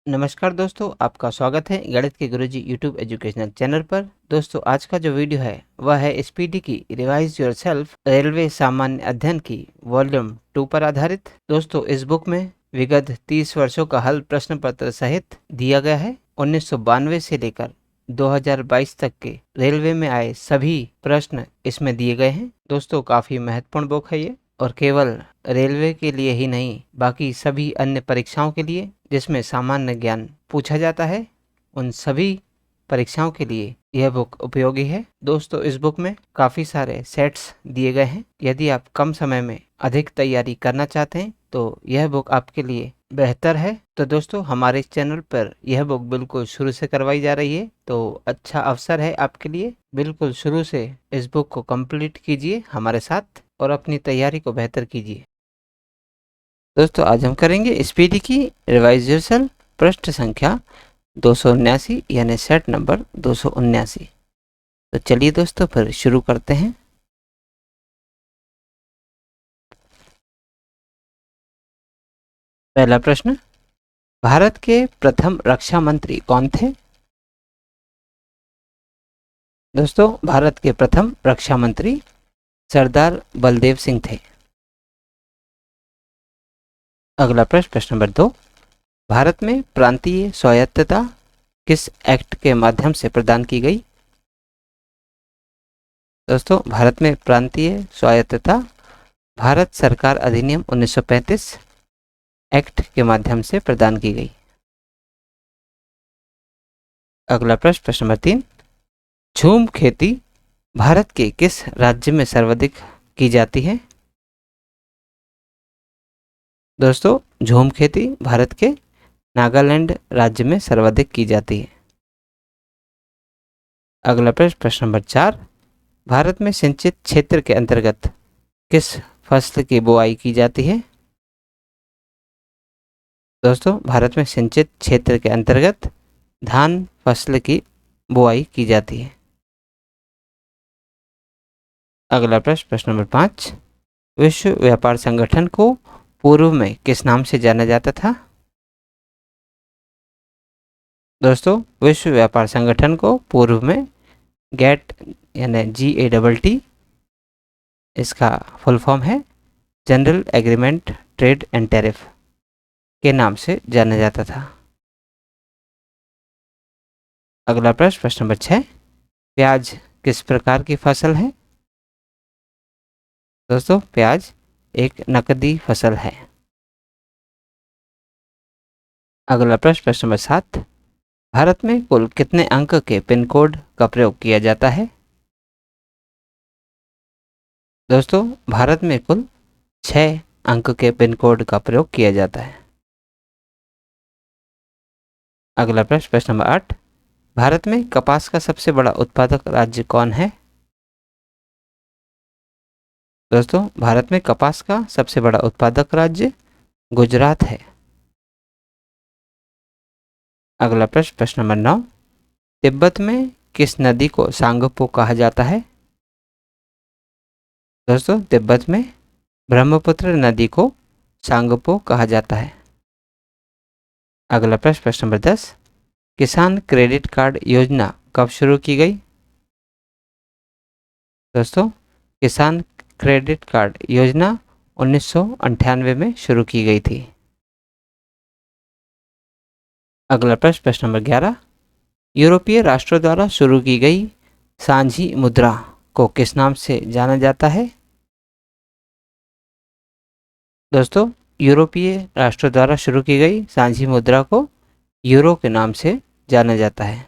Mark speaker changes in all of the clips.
Speaker 1: नमस्कार दोस्तों, आपका स्वागत है गणित के गुरुजी यूट्यूब एजुकेशनल चैनल पर। दोस्तों, आज का जो वीडियो है वह है स्पीडी की रिवाइज योरसेल्फ रेलवे सामान्य अध्ययन की वॉल्यूम 2 पर आधारित। दोस्तों, इस बुक में विगत 30 वर्षों का हल प्रश्न पत्र सहित दिया गया है। 1992 से लेकर 2022 तक के रेलवे में आए सभी प्रश्न इसमें दिए गए हैं। दोस्तों, काफी महत्वपूर्ण बुक है ये, और केवल रेलवे के लिए ही नहीं, बाकी सभी अन्य परीक्षाओं के लिए जिसमें सामान्य ज्ञान पूछा जाता है, उन सभी परीक्षाओं के लिए यह बुक उपयोगी है। दोस्तों, इस बुक में काफ़ी सारे सेट्स दिए गए हैं। यदि आप कम समय में अधिक तैयारी करना चाहते हैं तो यह बुक आपके लिए बेहतर है। तो दोस्तों, हमारे चैनल पर यह बुक बिल्कुल शुरू से करवाई जा रही है, तो अच्छा अवसर है आपके लिए। बिल्कुल शुरू से इस बुक को कंप्लीट कीजिए हमारे साथ और अपनी तैयारी को बेहतर कीजिए। दोस्तों, आज हम करेंगे स्पीडी की रिवाइज योरसेल्फ पृष्ठ संख्या 279 यानी सेट नंबर 279। तो चलिए दोस्तों, फिर शुरू करते हैं। पहला प्रश्न, भारत के प्रथम रक्षा मंत्री कौन थे? दोस्तों, भारत के प्रथम रक्षा मंत्री सरदार बलदेव सिंह थे। अगला प्रश्न, प्रश्न नंबर 2, भारत में प्रांतीय स्वायत्तता किस एक्ट के माध्यम से प्रदान की गई? दोस्तों, भारत में प्रांतीय स्वायत्तता भारत सरकार अधिनियम 1935 एक्ट के माध्यम से प्रदान की गई। अगला प्रश्न, प्रश्न नंबर 3, झूम खेती भारत के किस राज्य में सर्वाधिक की जाती है? दोस्तों, झूम खेती भारत के नागालैंड राज्य में सर्वाधिक की जाती है। अगला प्रश्न, प्रश्न नंबर 4, भारत में सिंचित क्षेत्र के अंतर्गत किस फसल की बुआई की जाती है? दोस्तों, भारत में सिंचित क्षेत्र के अंतर्गत धान फसल की बुआई की जाती है। अगला प्रश्न, प्रश्न नंबर 5, विश्व व्यापार संगठन को पूर्व में किस नाम से जाना जाता था? दोस्तों, विश्व व्यापार संगठन को पूर्व में गेट यानी GATT, इसका फुल फॉर्म है general agreement trade and tariff, के नाम से जाना जाता था। अगला प्रश्न, प्रश्न नंबर 6, प्याज किस प्रकार की फसल है? दोस्तों, प्याज एक नकदी फसल है। अगला प्रश्न, प्रश्न नंबर 7, भारत में कुल कितने अंक के पिन कोड का प्रयोग किया जाता है? दोस्तों, भारत में कुल 6 अंक के पिन कोड का प्रयोग किया जाता है। अगला प्रश्न, प्रश्न नंबर 8, भारत में कपास का सबसे बड़ा उत्पादक राज्य कौन है? दोस्तों, भारत में कपास का सबसे बड़ा उत्पादक राज्य गुजरात है। अगला प्रश्न, प्रश्न नंबर 9, तिब्बत में किस नदी को सांगपो कहा जाता है? दोस्तों, तिब्बत में ब्रह्मपुत्र नदी को सांगपो कहा जाता है। अगला प्रश्न, प्रश्न नंबर 10, किसान क्रेडिट कार्ड योजना कब शुरू की गई? दोस्तों, किसान क्रेडिट कार्ड योजना 1998 में शुरू की गई थी। अगला प्रश्न, प्रश्न नंबर 11, यूरोपीय राष्ट्रों द्वारा शुरू की गई सांझी मुद्रा को किस नाम से जाना जाता है? दोस्तों, यूरोपीय राष्ट्रों द्वारा शुरू की गई सांझी मुद्रा को यूरो के नाम से जाना जाता है।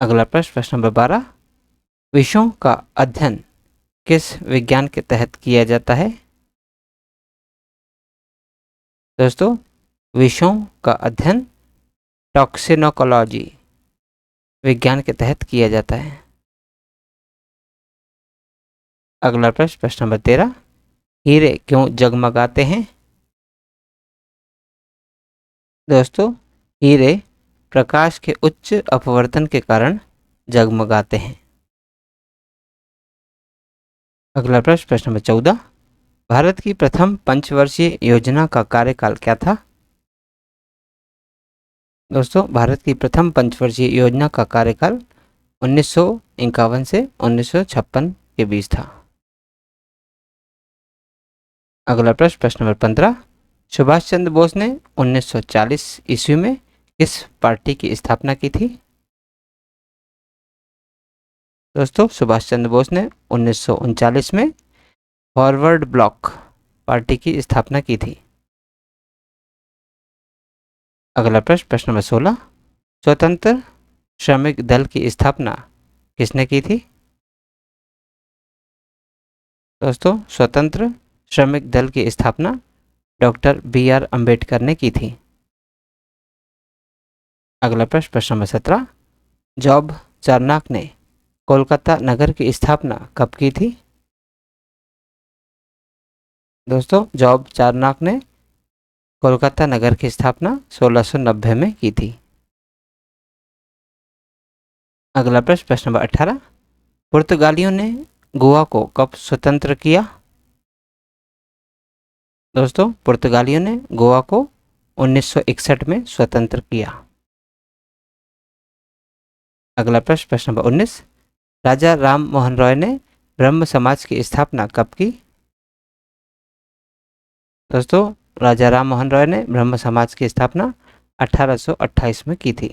Speaker 1: अगला प्रश्न, प्रश्न नंबर 12, विषयों का अध्ययन किस विज्ञान के तहत किया जाता है? दोस्तों, विषयों का अध्ययन टॉक्सिनोकोलॉजी विज्ञान के तहत किया जाता है। अगला प्रश्न, प्रश्न नंबर 13, हीरे क्यों जगमगाते हैं? दोस्तों, हीरे प्रकाश के उच्च अपवर्तन के कारण जगमगाते हैं। अगला प्रश्न, प्रश्न नंबर 14, भारत की प्रथम पंचवर्षीय योजना का कार्यकाल क्या था? दोस्तों भारत की प्रथम पंचवर्षीय योजना का कार्यकाल 1951 से 1956 के बीच था। अगला प्रश्न, प्रश्न नंबर 15, सुभाष चंद्र बोस ने 1940 ईस्वी में किस पार्टी की स्थापना की थी? दोस्तों सुभाष चंद्र बोस ने 1939 में फॉरवर्ड ब्लॉक पार्टी की स्थापना की थी। अगला प्रश्न, प्रश्न नंबर 16, स्वतंत्र श्रमिक दल की स्थापना किसने की थी? दोस्तों स्वतंत्र श्रमिक दल की स्थापना डॉक्टर बी.आर. अंबेडकर ने की थी। अगला प्रश्न, प्रश्न नंबर 17, जॉब चार्नक ने कोलकाता नगर की स्थापना कब की थी? दोस्तों जॉब चार्नक ने कोलकाता नगर की स्थापना 1690 में की थी। अगला प्रश्न, प्रश्न नंबर 18, पुर्तगालियों ने गोवा को कब स्वतंत्र किया? दोस्तों पुर्तगालियों ने गोवा को 1961 में स्वतंत्र किया। अगला प्रश्न, प्रश्न नंबर 19, राजा राम मोहन रॉय ने ब्रह्म समाज की स्थापना कब की? दोस्तों राजा राम मोहन रॉय ने ब्रह्म समाज की स्थापना 1828 में की थी।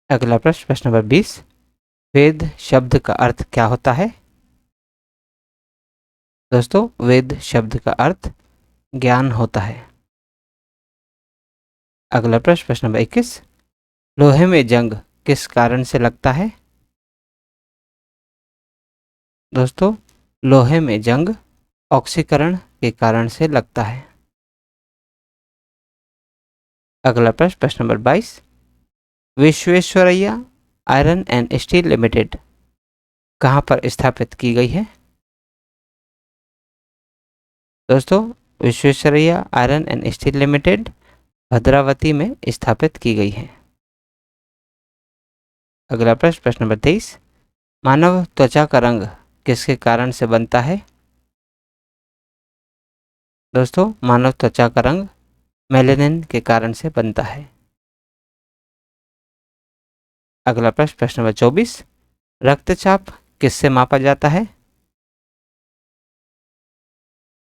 Speaker 1: अगला प्रश्न, प्रश्न नंबर 20, वेद शब्द का अर्थ क्या होता है? दोस्तों वेद शब्द का अर्थ ज्ञान होता है। अगला प्रश्न, प्रश्न नंबर 21, लोहे में जंग किस कारण से लगता है? दोस्तों लोहे में जंग ऑक्सीकरण के कारण से लगता है। अगला प्रश्न, प्रश्न number 22, Visvesvaraya iron and steel limited कहाँ पर स्थापित की गई है? दोस्तों Visvesvaraya iron and steel limited Bhadravati में स्थापित की गई है। अगला प्रश्न, प्रश्न नंबर 23, मानव त्वचा का रंग किसके कारण से बनता है? दोस्तों मानव त्वचा का रंग मेलेनिन के कारण से बनता है। अगला प्रश्न, प्रश्न नंबर 24, रक्तचाप किससे मापा जाता है?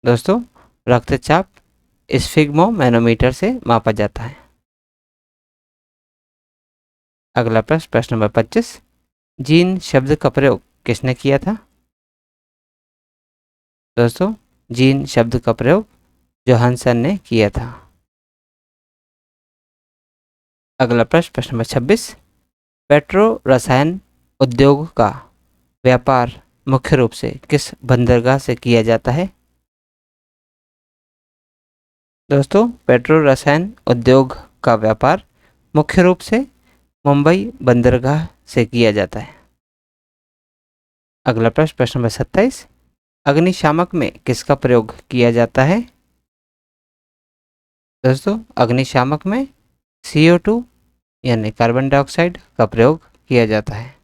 Speaker 1: दोस्तों रक्तचाप स्फिग्मोमैनोमीटर से मापा जाता है। अगला प्रश्न, प्रश्न नंबर 25, जीन शब्द का प्रयोग किसने किया था? दोस्तों जीन शब्द का प्रयोग जोहानसन ने किया था। अगला प्रश्न, प्रश्न नंबर 26, पेट्रो रसायन उद्योग का व्यापार मुख्य रूप से किस बंदरगाह से किया जाता है? दोस्तों पेट्रो रसायन उद्योग का व्यापार मुख्य रूप से मुंबई बंदरगाह से किया जाता है। अगला प्रश्न, प्रश्न नंबर 27, अग्निशामक में किसका प्रयोग किया जाता है? दोस्तों अग्निशामक में CO2 यानी कार्बन डाइऑक्साइड का प्रयोग किया जाता है।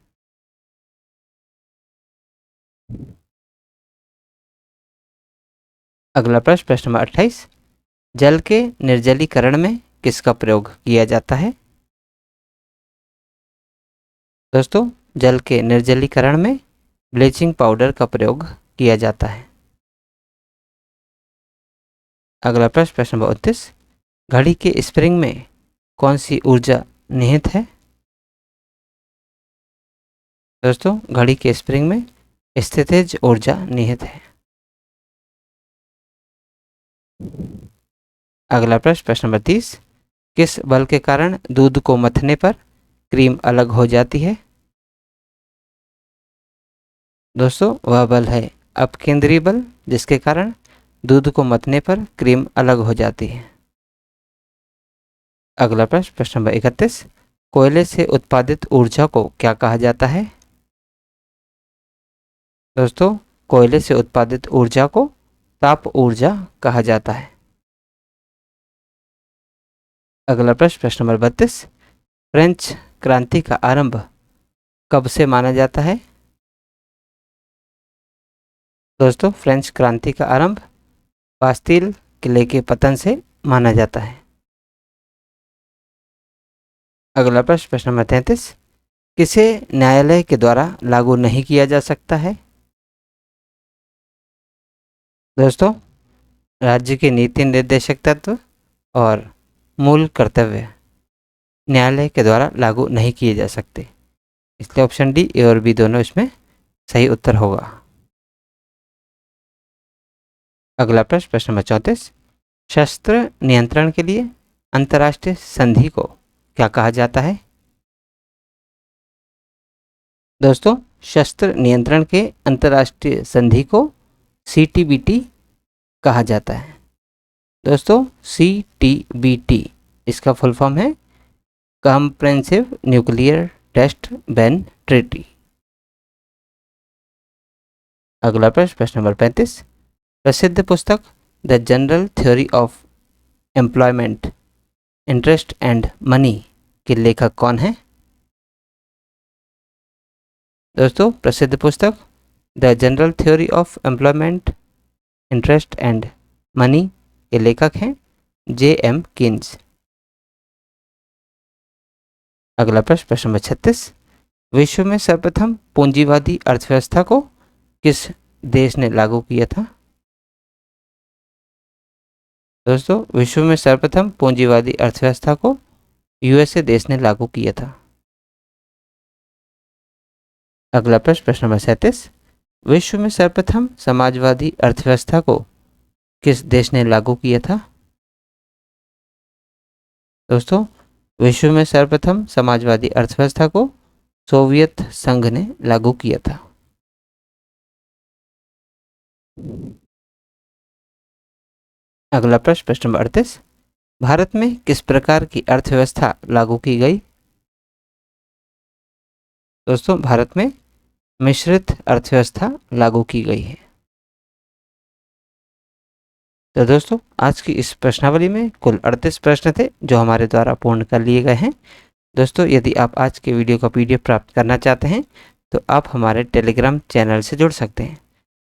Speaker 1: अगला प्रश्न, प्रश्न नंबर 28, जल के निर्जलीकरण में किसका प्रयोग किया जाता है? दोस्तों जल के निर्जलीकरण में ब्लीचिंग पाउडर का प्रयोग किया जाता है। अगला प्रश्न, प्रश्न नंबर 29, घड़ी के स्प्रिंग में कौन सी ऊर्जा निहित है? दोस्तों घड़ी के स्प्रिंग में स्थितिज ऊर्जा निहित है। अगला प्रश्न, प्रश्न नंबर 30, किस बल के कारण दूध को मथने पर क्रीम अलग हो जाती है? दोस्तों वह बल है अपकेंद्रीय बल, जिसके कारण दूध को मथने पर क्रीम अलग हो जाती है। अगला प्रश्न, प्रश्न नंबर 31, कोयले से उत्पादित ऊर्जा को क्या कहा जाता है? दोस्तों कोयले से उत्पादित ऊर्जा को ताप ऊर्जा कहा जाता है। अगला प्रश्न, प्रश्न नंबर 32, फ्रेंच क्रांति का आरंभ कब से माना जाता है? दोस्तों फ्रेंच क्रांति का आरंभ बास्तील किले के पतन से माना जाता है। अगला प्रश्न, प्रश्न नंबर 33, किसे न्यायालय के द्वारा लागू नहीं किया जा सकता है? दोस्तों, राज्य के नीति निर्देशक तत्व और मूल कर्तव्य न्यायालय के द्वारा लागू नहीं किए जा सकते, इसलिए ऑप्शन डी, ए और बी दोनों इसमें सही उत्तर होगा। अगला प्रश्न, प्रश्न नंबर 34, शस्त्र नियंत्रण के लिए अंतर्राष्ट्रीय संधि को क्या कहा जाता है? दोस्तों, शस्त्र नियंत्रण के अंतर्राष्ट्रीय संधि को CTBT कहा जाता है। दोस्तों, CTBT इसका फुल फॉर्म है comprehensive nuclear test ban treaty. अगला प्रश्न, प्रश्न नंबर 35, प्रसिद्ध पुस्तक the general theory of employment, interest and money के लेखक कौन है? दोस्तों, प्रसिद्ध पुस्तक the general theory of employment, interest and money के लेखक हैं J.M. कीन्स। अगला प्रश्न, प्रश्न नंबर 36, विश्व में सर्वप्रथम पूंजीवादी अर्थव्यवस्था को किस देश ने लागू किया था? दोस्तों, विश्व में सर्वप्रथम पूंजीवादी अर्थव्यवस्था को USA देश ने लागू किया था। अगला प्रश्न, प्रश्न नंबर 37, विश्व में सर्वप्रथम समाजवादी अर्थव्यवस्था को किस देश ने लागू किया था? दोस्तों, विश्व में सर्वप्रथम समाजवादी अर्थव्यवस्था को सोवियत संघ ने लागू किया था। अगला प्रश्न, प्रश्न नंबर 38, भारत में किस प्रकार की अर्थव्यवस्था लागू की गई? दोस्तों, भारत में मिश्रित अर्थव्यवस्था लागू की गई है। तो दोस्तों, आज की इस प्रश्नावली में कुल 38 प्रश्न थे जो हमारे द्वारा पूर्ण कर लिए गए हैं। दोस्तों, यदि आप आज के वीडियो का PDF प्राप्त करना चाहते हैं तो आप हमारे टेलीग्राम चैनल से जुड़ सकते हैं।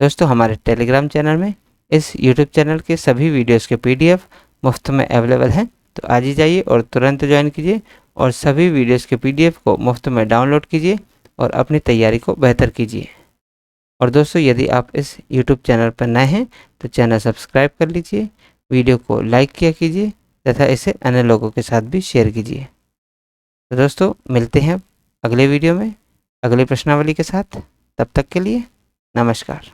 Speaker 1: दोस्तों, हमारे टेलीग्राम चैनल में इस YouTube चैनल के सभी वीडियोस के PDF मुफ्त में अवेलेबल हैं, तो आज ही जाइए और तुरंत ज्वाइन कीजिए और सभी वीडियोस के PDF को मुफ्त में डाउनलोड कीजिए और अपनी तैयारी को बेहतर कीजिए। और दोस्तों, यदि आप इस YouTube चैनल पर नए हैं तो चैनल सब्सक्राइब कर लीजिए, वीडियो को लाइक किया कीजिए तथा इसे अन्य लोगों के साथ भी शेयर कीजिए। तो दोस्तों, मिलते हैं अगले वीडियो में अगली प्रश्नावली के साथ। तब तक के लिए नमस्कार।